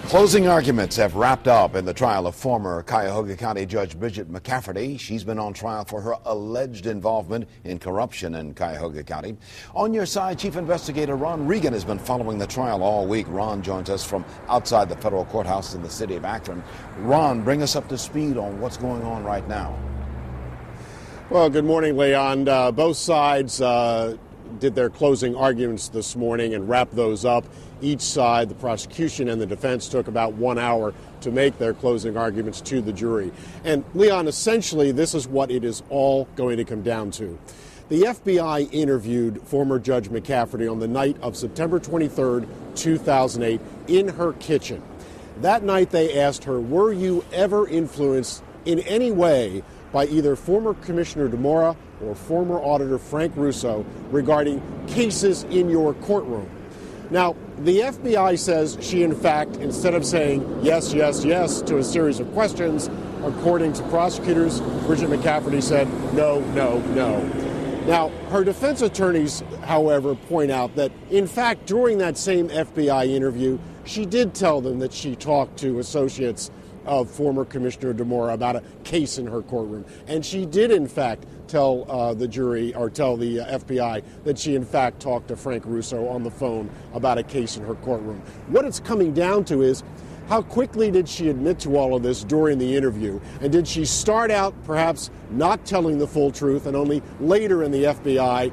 Closing arguments have wrapped up in the trial of former Cuyahoga County Judge Bridget McCafferty. She's been on trial for her alleged involvement in corruption in Cuyahoga County. On your side, Chief Investigator Ron Regan has been following the trial all week. Ron joins us from outside the federal courthouse in the city of Akron. Ron, bring us up to speed on what's going on right now. Well, good morning, Leon. Both sides did their closing arguments this morning and wrapped those up. Each side, the prosecution and the defense, took about 1 hour to make their closing arguments to the jury. And, Leon, essentially, this is what it is all going to come down to. The FBI interviewed former Judge McCafferty on the night of September 23rd, 2008, in her kitchen. That night, they asked her, were you ever influenced in any way by either former Commissioner DeMora or former Auditor Frank Russo regarding cases in your courtroom? Now, the FBI says she, in fact, instead of saying yes, yes, yes to a series of questions, according to prosecutors, Bridget McCafferty said no, no, no. Now, her defense attorneys, however, point out that, in fact, during that same FBI interview, she did tell them that she talked to associates of former Commissioner DeMora about a case in her courtroom. And she did, in fact, tell the jury, or tell the FBI, that she, in fact, talked to Frank Russo on the phone about a case in her courtroom. What it's coming down to is, how quickly did she admit to all of this during the interview? And did she start out perhaps not telling the full truth and only later in the FBI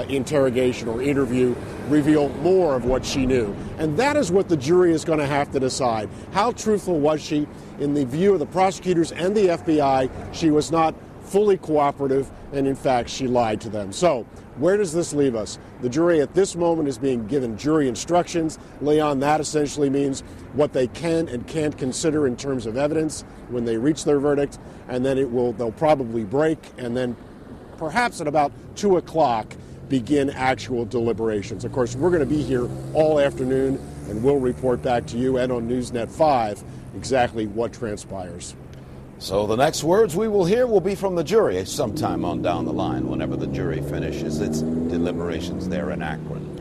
interrogation or interview reveal more of what she knew? And that is what the jury is going to have to decide. How truthful was she? In the view of the prosecutors and the FBI, she was not fully cooperative, and in fact, she lied to them. So, where does this leave us? The jury at this moment is being given jury instructions. Leon, that essentially means what they can and can't consider in terms of evidence when they reach their verdict, and then they'll probably break, and then perhaps at about 2 o'clock begin actual deliberations. Of course, we're going to be here all afternoon, and we'll report back to you and on Newsnet 5 exactly what transpires. So the next words we will hear will be from the jury sometime on down the line, whenever the jury finishes its deliberations there in Akron.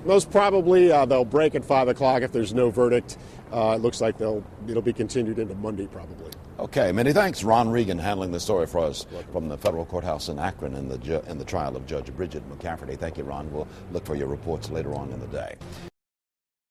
Most probably they'll break at 5 o'clock if there's no verdict. It looks like it'll be continued into Monday probably. Okay, many thanks. Ron Regan handling the story for us from the federal courthouse in Akron in the trial of Judge Bridget McCafferty. Thank you, Ron. We'll look for your reports later on in the day.